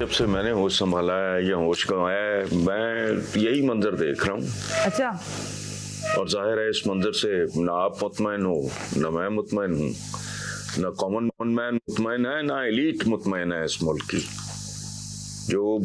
जब से मैंने होश संभाला है या होश गंवाया है, मैं यही मंजर देख रहा हूँ। अच्छा। और जाहिर है इस मंजर से ना आप मुतमईन हो, ना मैं मुतमईन हूँ, ना कॉमन मैन मुतमईन है, ना एलीट मुतमईन है इस मुल्क की। जो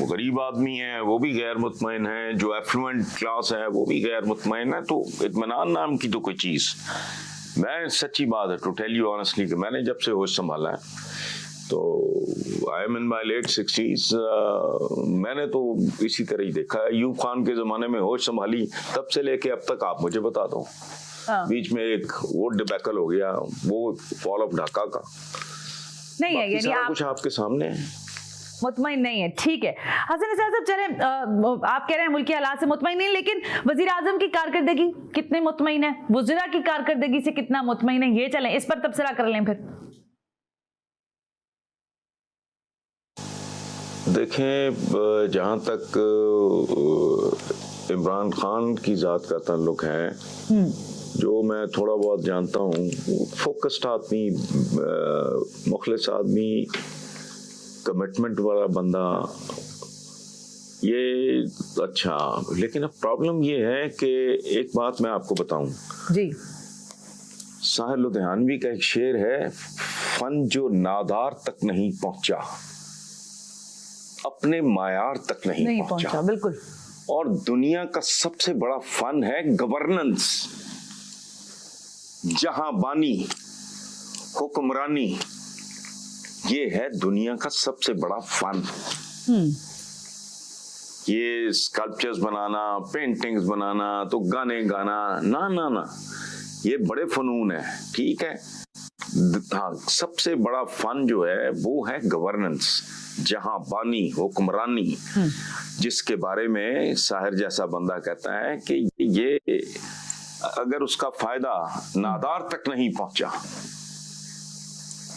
गरीब आदमी है वो भी गैर मुतमईन है, जो एफ्लुएंट क्लास है वो भी गैर मुतमईन है। तो इत्मीनान नाम की तो कोई चीज़, मैं सच्ची बात है टू टेल यू ऑनेस्टली कि मैंने जब से होश संभाला है तो I am in my late 60s, मैंने तो इसी तरह ही देखा है। यूब खान के ज़माने में होश संभाली, तब से लेके अब तक आप मुझे बता दो। बीच में एक वो डिबैकल हो गया, वो फॉल ऑफ ढाका का नहीं है, यानी आप कुछ आपके सामने है। मुतमईन नहीं है, ठीक है। हसन निसार साहब चले, आप कह रहे हैं मुल्की हालात से मुतमईन नहीं, लेकिन वजीर आजम की कारकर्दगी कितने मुतमईन है, वज़ीरा की कारकर्दगी से कितना मुतमईन है, ये चलें इस पर तबसरा कर लें। फिर देखें, जहाँ तक इमरान खान की ज़ात का ताल्लुक है, जो मैं थोड़ा बहुत जानता हूँ, फोकस्ड आदमी, मुखलिस आदमी, कमिटमेंट वाला बंदा, ये अच्छा। लेकिन अब प्रॉब्लम ये है कि एक बात मैं आपको बताऊं जी, साहिर लुधियानवी का एक शेर है, फन जो नादार तक नहीं पहुंचा अपने मायार तक नहीं पहुंचा। बिल्कुल। और दुनिया का सबसे बड़ा फन है गवर्नेंस, जहां बानी, हुक्मरानी, ये है दुनिया का सबसे बड़ा फन। ये स्कल्पचर्स बनाना, पेंटिंग्स बनाना, तो गाने गाना, ना ना ना, ये बड़े फनून है, ठीक है। हाँ, सबसे बड़ा फन जो है वो है गवर्नेंस, जहां बानी, हुक्मरानी, जिसके बारे में साहिर जैसा बंदा कहता है कि ये अगर उसका फायदा नादार तक नहीं पहुंचा,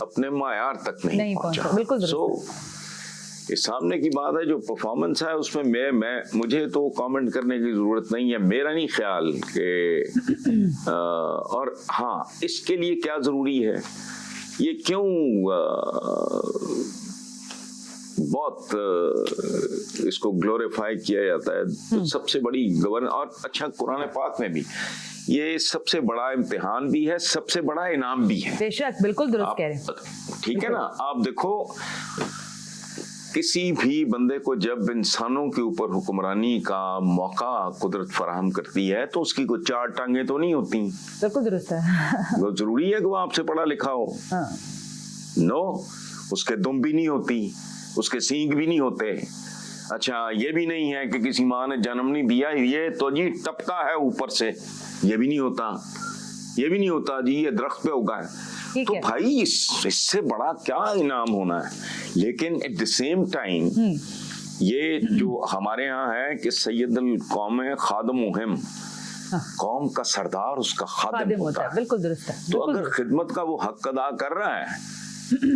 अपने मायार तक नहीं पहुंचा। बिल्कुल। सो ये सामने की बात है, जो परफॉर्मेंस है उसमें मुझे तो कमेंट करने की जरूरत नहीं है, मेरा नहीं ख्याल कि और हाँ, इसके लिए क्या जरूरी है, ये क्यों बहुत इसको ग्लोरीफाई किया जाता है। तो सबसे बड़ी गवर्न, और अच्छा कुरान पाक में भी ये सबसे बड़ा इम्तिहान भी है, सबसे बड़ा इनाम भी है। बेशक, बिल्कुल दुरुस्त कह रहे हैं, ठीक है ना। आप देखो, किसी भी बंदे को जब इंसानों के ऊपर हुक्मरानी का मौका कुदरत फराहम करती है तो उसकी कोई चार टांगे तो नहीं होती। बिल्कुल दुरुस्त है। वो जरूरी है कि वो आपसे पढ़ा लिखा हो। नो, उसके दुम भी नहीं होती, उसके सींग भी नहीं होते। अच्छा, ये भी नहीं है कि किसी माँ ने जन्म नहीं दिया, ये तो जी टपका है ऊपर से, ये भी नहीं होता, ये भी नहीं होता जी, ये दरख्त पे उगा है। तो भाई इससे बड़ा क्या इनाम होना है। लेकिन एट द सेम टाइम ये जो हमारे यहाँ है कि सैयदुल कौम खादम मुहिम, कौम का सरदार उसका खादिम होता है। बिल्कुल दुरुस्त है। तो अगर खिदमत का वो हक अदा कर रहा है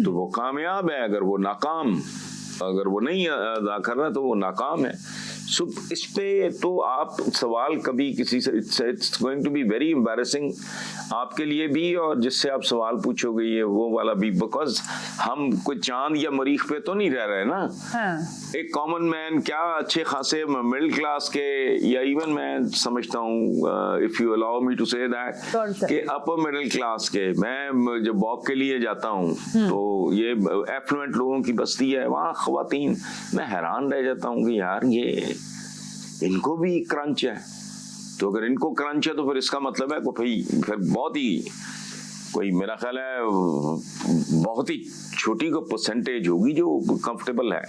तो वो कामयाब है, अगर वो नाकाम, अगर वो नहीं अदा कर रहा तो वो नाकाम है। सो इस पे तो आप सवाल कभी किसी से, it's going to be very embarrassing आपके लिए भी, और जिससे आप सवाल पूछोगे ये वो वाला भी, बिकॉज हम कोई चांद या मरीख पे तो नहीं रह रहे ना। एक कॉमन मैन, क्या अच्छे खासे मिडिल क्लास के, या इवन मैं समझता हूँ, if you allow me to say that, कि अपर मिडिल क्लास के, मैं जब वॉक के लिए जाता हूँ तो ये एफ्लुएंट लोगों की बस्ती है, वहाँ ख्वातीन, मैं हैरान रह जाता हूँ कि यार ये इनको भी क्रंच है। तो अगर इनको क्रंच है तो फिर इसका मतलब है कि भाई फिर बहुत ही कोई, मेरा ख्याल है बहुत ही छोटी को परसेंटेज होगी जो कंफर्टेबल है।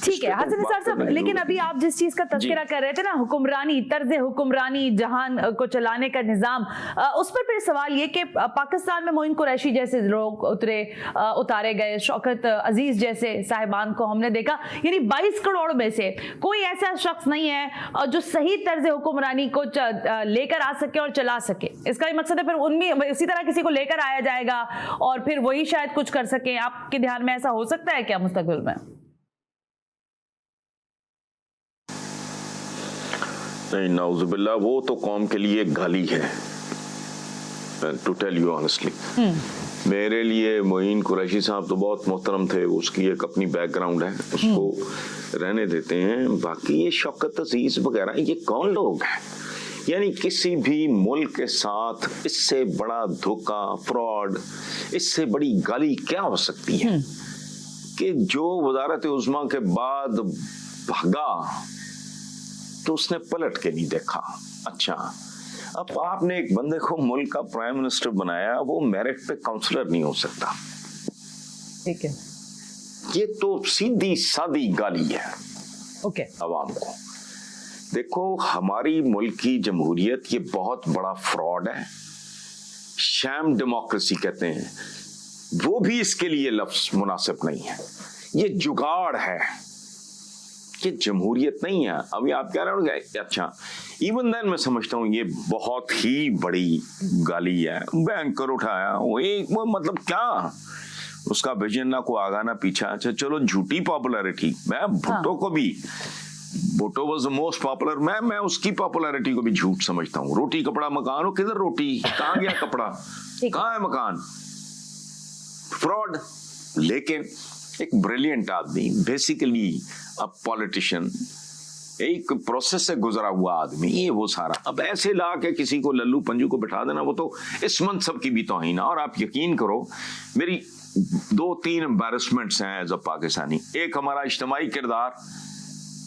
ठीक है हसन निसार साहब, लेकिन अभी आप जिस चीज का तज़किरा कर रहे थे ना, हुक्मरानी, तर्ज हुक्मरानी, जहान को चलाने का निजाम, उस पर फिर सवाल ये कि पाकिस्तान में मोइन कुरैशी जैसे लोग उतारे गए, शौकत अजीज जैसे साहिबान को हमने देखा, यानी 22 करोड़ में से कोई ऐसा शख्स नहीं है जो सही तर्ज हुक्मरानी को लेकर आ सके और चला सके। इसका मकसद है फिर उनमें इसी तरह किसी को लेकर आया जाएगा और फिर वही शायद कुछ कर सके। आपके ध्यान में ऐसा हो सकता है क्या मुस्तकबिल में? नहीं, नाउजुबिल्लाह, वो तो कौम के लिए गाली है, टू टेल यू ऑनेस्टली। मेरे लिए मोइन कुरैशी साहब तो बहुत मोहतरम थे, उसकी एक अपनी बैकग्राउंड है, उसको रहने देते हैं। बाकी ये शौकत अजीज वगैरह ये कौन लोग हैं? यानी किसी भी मुल्क के साथ इससे बड़ा धोखा, फ्रॉड, इससे बड़ी गाली क्या हो सकती है कि जो वजारत उज़्मा के बाद भागा तो उसने पलट के नहीं देखा। अच्छा, अब आपने एक बंदे को मुल्क का प्राइम मिनिस्टर बनाया, वो मेरिट पे काउंसलर नहीं हो सकता। ठीक है, ये तो सीधी सादी गाली है ओके अवाम को। देखो, हमारी मुल्क की जमहूरियत ये बहुत बड़ा फ्रॉड है, शैम डेमोक्रेसी कहते हैं, वो भी इसके लिए लफ्ज मुनासिब नहीं है। ये जुगाड़ है, ये जमहूरियत नहीं है। अभी आप कह रहे हो अच्छा, इवन देन मैं समझता हूँ ये बहुत ही बड़ी गाली है। बैंकर उठाया वो मतलब क्या, उसका विजन ना को आगा ना पीछा। अच्छा चलो, झूठी पॉपुलैरिटी, मैं भुट्टो को भी, Bhutto was the most popular, मैं उसकी पॉपुलैरिटी को भी झूठ समझता हूँ। रोटी कपड़ा मकान, हो किधर रोटी, कहाँ गया कपड़ा, कहाँ है मकान, फ्रॉड। लेकिन एक ब्रिलियंट आदमी, बेसिकली अ पॉलिटिशियन, एक प्रोसेस से गुजरा हुआ आदमी, ये वो सारा, अब ऐसे ला के किसी को लल्लू पंजू को बिठा देना, वो तो इस मनसब की भी तौहीन है। और आप यकीन करो, मेरी 2-3 एम्बैरेसमेंट्स हैं एज अ पाकिस्तानी। एक हमारा इज्तिमाई किरदार,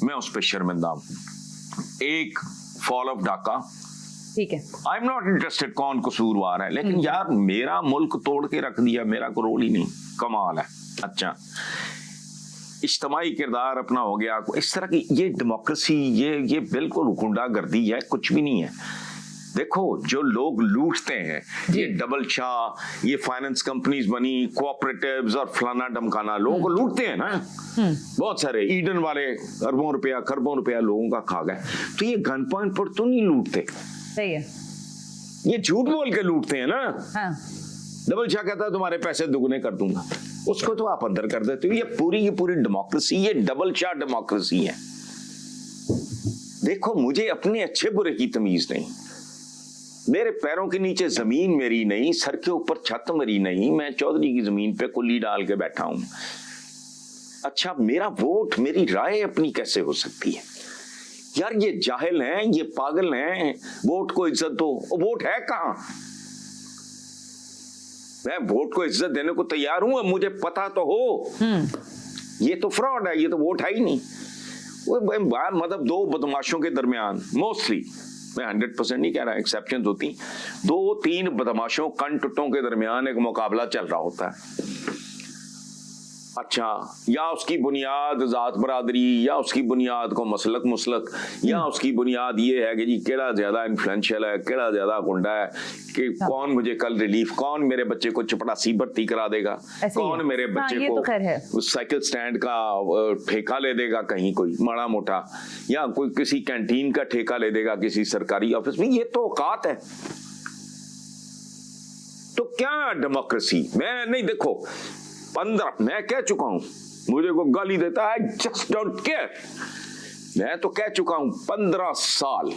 मैं उस पर शर्मिंदा हूं। एक फॉल ऑफ ढाका, ठीक है, आई एम नॉट इंटरेस्टेड कौन कसूरवार है, लेकिन यार मेरा मुल्क तोड़ के रख दिया, मेरा को रोल ही नहीं, कमाल है। अच्छा, इज्तिमाई किरदार अपना हो गया, इस तरह की ये डेमोक्रेसी, ये बिल्कुल गुंडागर्दी है, कुछ भी नहीं है। देखो, जो लोग लूटते हैं, ये डबल शाह, ये फाइनेंस कंपनीज बनी, कोऑपरेटिव्स और फलाना डमकाना, लोगों को लूटते हैं ना। बहुत सारे ईडन वाले अरबों रुपया, खरबों रुपया लोगों का खा गए। तो ये गन पॉइंट पर तो नहीं लूटते, सही है, ये झूठ बोल के लूटते हैं ना। हाँ। डबल शाह कहता है तुम्हारे पैसे दुगने कर दूंगा, उसको तो आप अंदर कर देते हो। ये पूरी डेमोक्रेसी, ये डबल शाह डेमोक्रेसी है। देखो, मुझे अपने अच्छे बुरे की तमीज नहीं, मेरे पैरों के नीचे जमीन मेरी नहीं, सर के ऊपर छत मेरी नहीं, मैं चौधरी की जमीन पे कुल्ली डाल के बैठा हूं। अच्छा, मेरा वोट, मेरी राय अपनी कैसे हो सकती है? यार ये जाहिल हैं, ये पागल हैं, वोट को इज्जत दो। वोट है कहां? मैं वोट को इज्जत देने को तैयार हूं, मुझे पता तो हो ये तो फ्रॉड है, ये तो वोट है ही नहीं। मतलब दो बदमाशों के दरमियान, मोस्टली, मैं 100% नहीं कह रहा, एक्सेप्शंस होती, 2-3 बदमाशों, कनटुट्टों के दरमियान एक मुकाबला चल रहा होता है। अच्छा, या उसकी बुनियाद जात बरादरी, या उसकी बुनियाद को मसलक, या उसकी बुनियाद ये है कि जी केड़ा ज्यादा इन्फ्लुएंशियल है, केड़ा ज्यादा गुंडा है, कि कौन मुझे कल रिलीफ, कौन मेरे बच्चे को चपड़ासी भर्ती करा देगा, कौन मेरे बच्चे को साइकिल स्टैंड का ठेका ले देगा कहीं, कोई माड़ा मोटा, या कोई किसी कैंटीन का ठेका ले देगा किसी सरकारी ऑफिस में। ये तो औकात है। तो क्या डेमोक्रेसी? मैं नहीं, देखो 15, मैं कह चुका हूं, मुझे को गाली देता है, जस्ट डोंट केयर। मैं तो कह चुका हूं 15 साल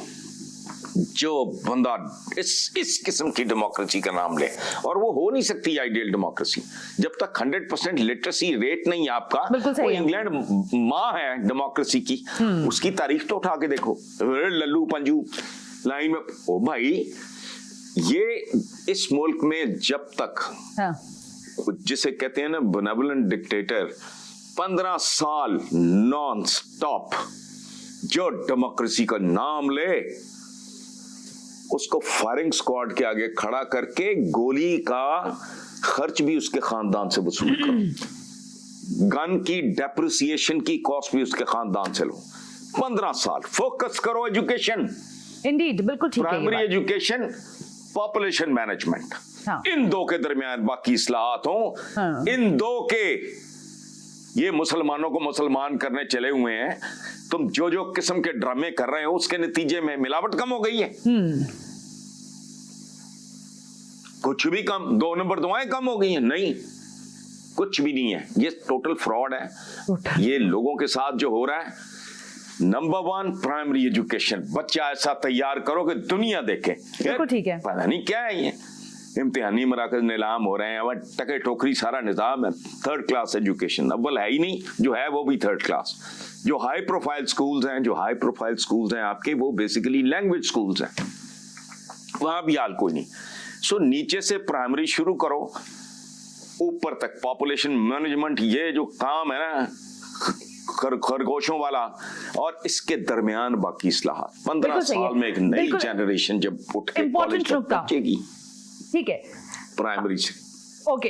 जो बंदा इस किस्म की डेमोक्रेसी का नाम ले, और वो हो नहीं सकती आइडियल डेमोक्रेसी जब तक 100% लिटरेसी रेट नहीं है आपका। वो इंग्लैंड माँ है डेमोक्रेसी की, उसकी तारीख तो उठा के देखो, लल्लू पंजू लाइन में। ओ भाई, ये इस मुल्क में जब तक, हाँ, जिसे कहते हैं ना बेनेवोलेंट डिक्टेटर, 15 साल नॉन स्टॉप जो डेमोक्रेसी का नाम ले, उसको फायरिंग स्क्वाड के आगे खड़ा करके गोली का खर्च भी उसके खानदान से वसूल करो, गन की डेप्रिसिएशन की कॉस्ट भी उसके खानदान से लो। 15 साल फोकस करो एजुकेशन, इंडीड, बिल्कुल ठीक है, प्राइमरी एजुकेशन, पॉपुलेशन मैनेजमेंट, हाँ। इन दो के दरमियान बाकी इस्लाहात हो, हाँ। इन दो के, ये मुसलमानों को मुसलमान करने चले हुए हैं, तुम जो किस्म के ड्रामे कर रहे हो उसके नतीजे में मिलावट कम हो गई है, कुछ भी कम, 2 नंबर दुआएं कम हो गई हैं, नहीं, कुछ भी नहीं है, ये टोटल फ्रॉड है। ये लोगों के साथ जो हो रहा है, नंबर 1 प्राइमरी एजुकेशन, बच्चा ऐसा तैयार करो कि दुनिया देखे, बिल्कुल ठीक है, पता नहीं क्या है ये, इम्तिहानी मराकज नीलाम हो रहे हैं, वह टके टोकरी सारा निज़ाम है, 3rd क्लास एजुकेशन, अव्वल है ही नहीं, जो है वो भी 3rd क्लास। जो हाई प्रोफाइल स्कूल्स हैं आपके, वो बेसिकली लैंग्वेज स्कूल्स हैं, वहां भी हाल कोई नहीं। सो नीचे से प्राइमरी शुरू करो, ऊपर तक पॉपुलेशन मैनेजमेंट, ये जो काम है ना खरगोशों वाला, और इसके दरमियान बाकी इस्लाहात। 15 साल में एक नई जनरेशन जब उठ के कॉलेज पहुंचेगी, ठीक है, प्राइमरी से। ओके।